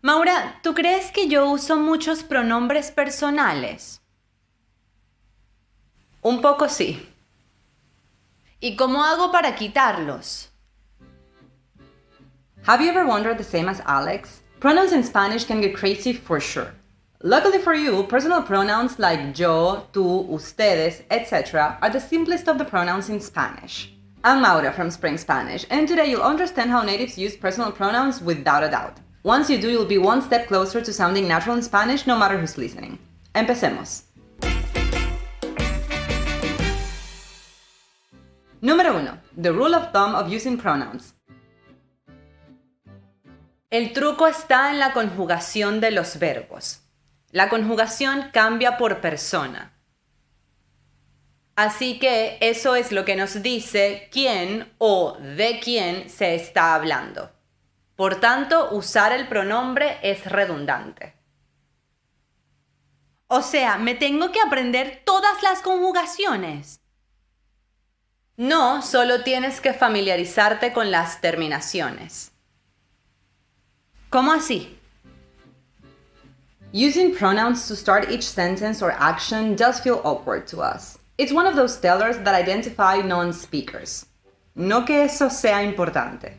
Maura, ¿tú crees que yo uso muchos pronombres personales? Un poco sí. ¿Y cómo hago para quitarlos? Have you ever wondered the same as Alex? Pronouns in Spanish can get crazy for sure. Luckily for you, personal pronouns like yo, tú, ustedes, etc. are the simplest of the pronouns in Spanish. I'm Maura from Spring Spanish, and today you'll understand how natives use personal pronouns without a doubt. Once you do, you'll be one step closer to sounding natural in Spanish no matter who's listening. Empecemos. Número 1. The rule of thumb of using pronouns. El truco está en la conjugación de los verbos. La conjugación cambia por persona. Así que eso es lo que nos dice quién o de quién se está hablando. Por tanto, usar el pronombre es redundante. O sea, ¿me tengo que aprender todas las conjugaciones? No, solo tienes que familiarizarte con las terminaciones. ¿Cómo así? Using pronouns to start each sentence or action does feel awkward to us. It's one of those tellers that identify non-speakers. No que eso sea importante.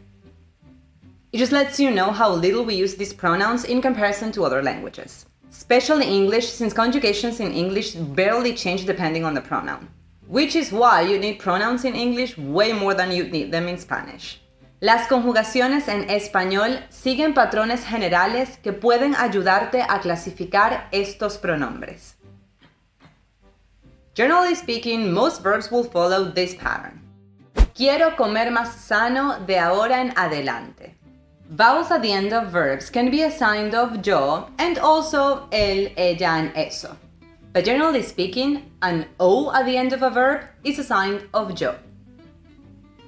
It just lets you know how little we use these pronouns in comparison to other languages. Especially English, since conjugations in English barely change depending on the pronoun. Which is why you need pronouns in English way more than you need them in Spanish. Las conjugaciones en español siguen patrones generales que pueden ayudarte a clasificar estos pronombres. Generally speaking, most verbs will follow this pattern. Quiero comer más sano de ahora en adelante. Vowels at the end of verbs can be assigned of yo and also él, ella, and eso. But generally speaking, an O at the end of a verb is assigned of yo.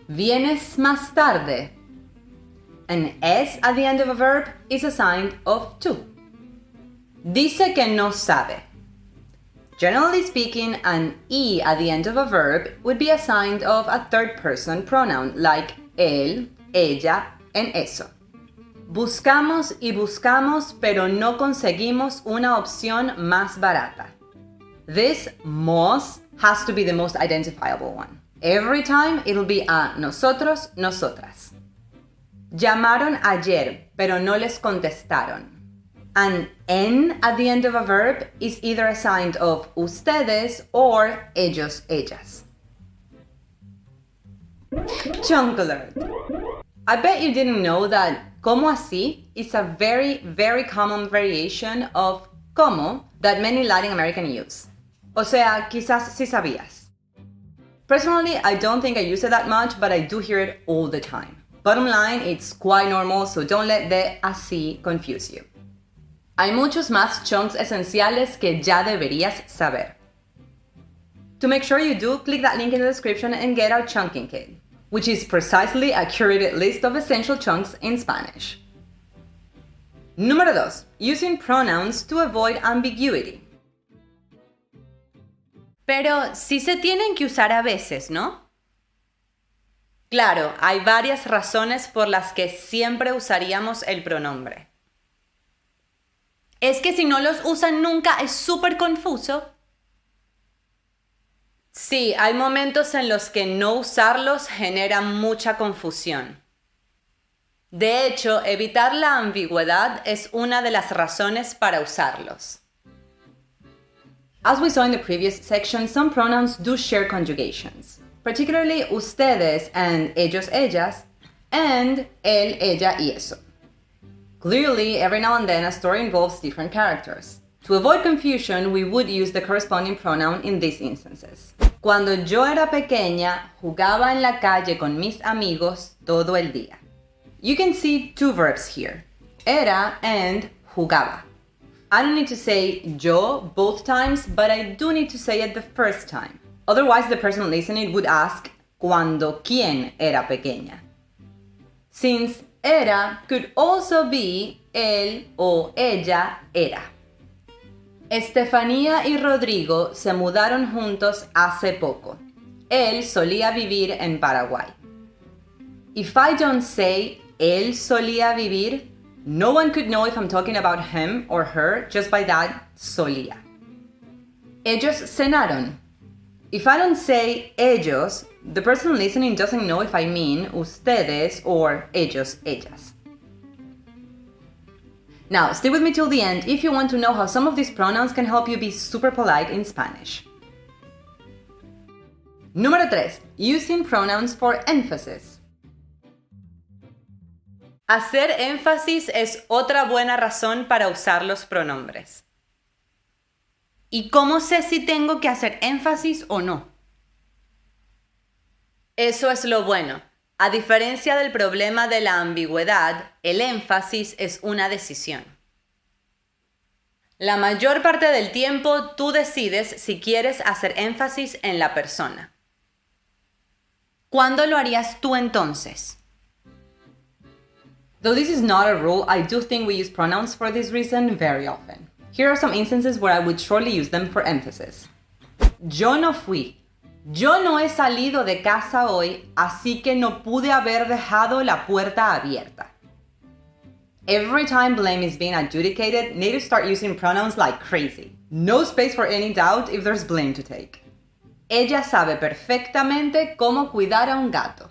¿Vienes más tarde? An S at the end of a verb is assigned of tú. Dice que no sabe. Generally speaking, an E at the end of a verb would be assigned of a third-person pronoun like él, ella, and eso. Buscamos y buscamos, pero no conseguimos una opción más barata. This más has to be the most identifiable one. Every time it'll be a nosotros, nosotras. Llamaron ayer, pero no les contestaron. An en at the end of a verb is either assigned of ustedes or ellos, ellas. Chunk alert. I bet you didn't know that como así is a very, very common variation of como that many Latin Americans use. O sea, quizás sí sabías. Personally, I don't think I use it that much, but I do hear it all the time. Bottom line, it's quite normal, so don't let the así confuse you. Hay muchos más chunks esenciales que ya deberías saber. To make sure you do, click that link in the description and get our chunking kit, which is precisely a curated list of essential chunks in Spanish. Número 2. Using pronouns to avoid ambiguity. Pero sí se tienen que usar a veces, ¿no? Claro, hay varias razones por las que siempre usaríamos el pronombre. ¿Es que si no los usan nunca es súper confuso? Sí, hay momentos en los que no usarlos genera mucha confusión. De hecho, evitar la ambigüedad es una de las razones para usarlos. As we saw in the previous section, some pronouns do share conjugations, particularly ustedes and ellos, ellas, and él, ella, y eso. Clearly, every now and then a story involves different characters. To avoid confusion, we would use the corresponding pronoun in these instances. Cuando yo era pequeña, jugaba en la calle con mis amigos todo el día. You can see two verbs here, era and jugaba. I don't need to say yo both times, but I do need to say it the first time. Otherwise, the person listening would ask, ¿cuándo quién era pequeña? Since era could also be él o ella era. Estefanía y Rodrigo se mudaron juntos hace poco. Él solía vivir en Paraguay. If I don't say él solía vivir, No one could know if I'm talking about him or her just by that solía. Ellos cenaron. If I don't say ellos, the person listening doesn't know if I mean ustedes or ellos, ellas. Now, stay with me till the end if you want to know how some of these pronouns can help you be super polite in Spanish. Número 3. Using pronouns for emphasis. Hacer énfasis es otra buena razón para usar los pronombres. ¿Y cómo sé si tengo que hacer énfasis o no? Eso es lo bueno. A diferencia del problema de la ambigüedad, el énfasis es una decisión. La mayor parte del tiempo tú decides si quieres hacer énfasis en la persona. ¿Cuándo lo harías tú entonces? Though this is not a rule, I do think we use pronouns for this reason very often. Here are some instances where I would surely use them for emphasis. Yo no fui. Yo no he salido de casa hoy, así que no pude haber dejado la puerta abierta. Every time blame is being adjudicated, natives start using pronouns like crazy. No space for any doubt if there's blame to take. Ella sabe perfectamente cómo cuidar a un gato.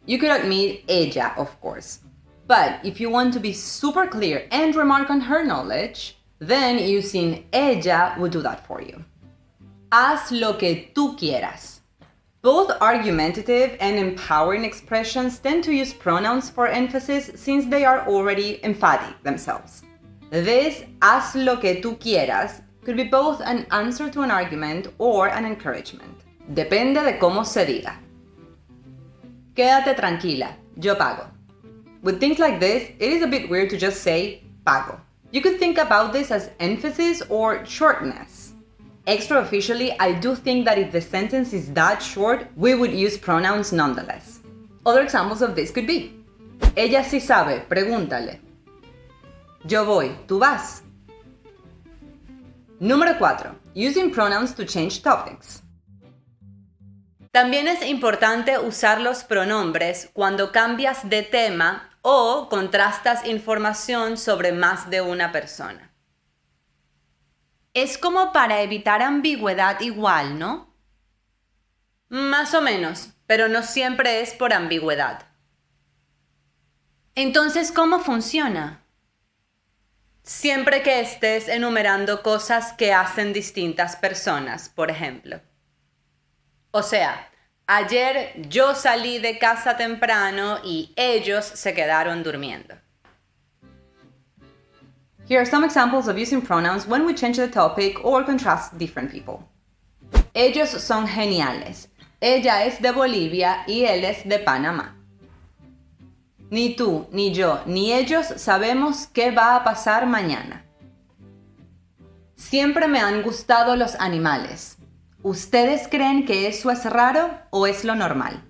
You could admit ella, of course. But if you want to be super clear and remark on her knowledge, then using ella would do that for you. Haz lo que tú quieras. Both argumentative and empowering expressions tend to use pronouns for emphasis since they are already emphatic themselves. This haz lo que tú quieras could be both an answer to an argument or an encouragement. Depende de cómo se diga. Quédate tranquila, yo pago. With things like this, it is a bit weird to just say pago. You could think about this as emphasis or shortness. Extra officially, I do think that if the sentence is that short, we would use pronouns nonetheless. Other examples of this could be: ella sí sabe, pregúntale. Yo voy, tú vas. Número 4. Using pronouns to change topics. También es importante usar los pronombres cuando cambias de tema o contrastas información sobre más de una persona. Es como para evitar ambigüedad igual, ¿no? Más o menos, pero no siempre es por ambigüedad. Entonces, ¿cómo funciona? Siempre que estés enumerando cosas que hacen distintas personas, por ejemplo. O sea, ayer yo salí de casa temprano y ellos se quedaron durmiendo. Here are some examples of using pronouns when we change the topic or contrast different people. Ellos son geniales. Ella es de Bolivia y él es de Panamá. Ni tú, ni yo, ni ellos sabemos qué va a pasar mañana. Siempre me han gustado los animales. ¿Ustedes creen que eso es raro o es lo normal?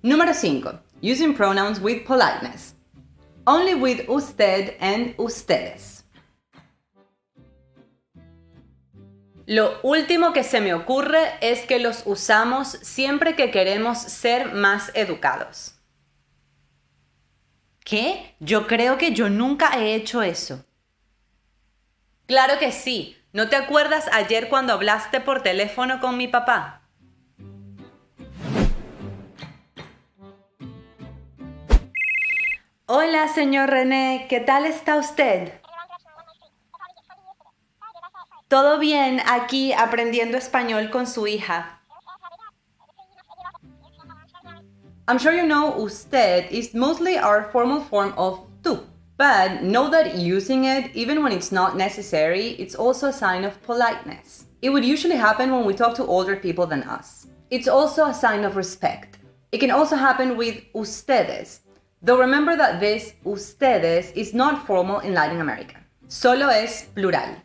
Número 5. Using pronouns with politeness. Only with usted and ustedes. Lo último que se me ocurre es que los usamos siempre que queremos ser más educados. ¿Qué? Yo creo que yo nunca he hecho eso. Claro que sí. ¿No te acuerdas ayer cuando hablaste por teléfono con mi papá? Hola, señor René, ¿qué tal está usted? Todo bien, aquí aprendiendo español con su hija. I'm sure you know usted is mostly our formal form of tú. But know that using it, even when it's not necessary, it's also a sign of politeness. It would usually happen when we talk to older people than us. It's also a sign of respect. It can also happen with ustedes. Though remember that this ustedes is not formal in Latin America. Solo es plural.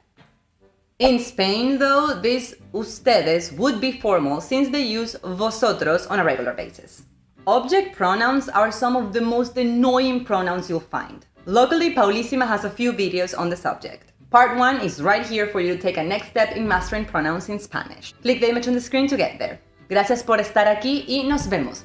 In Spain, though, this ustedes would be formal since they use vosotros on a regular basis. Object pronouns are some of the most annoying pronouns you'll find. Luckily, Paulísima has a few videos on the subject. Part 1 is right here for you to take a next step in mastering pronouns in Spanish. Click the image on the screen to get there. Gracias por estar aquí y nos vemos.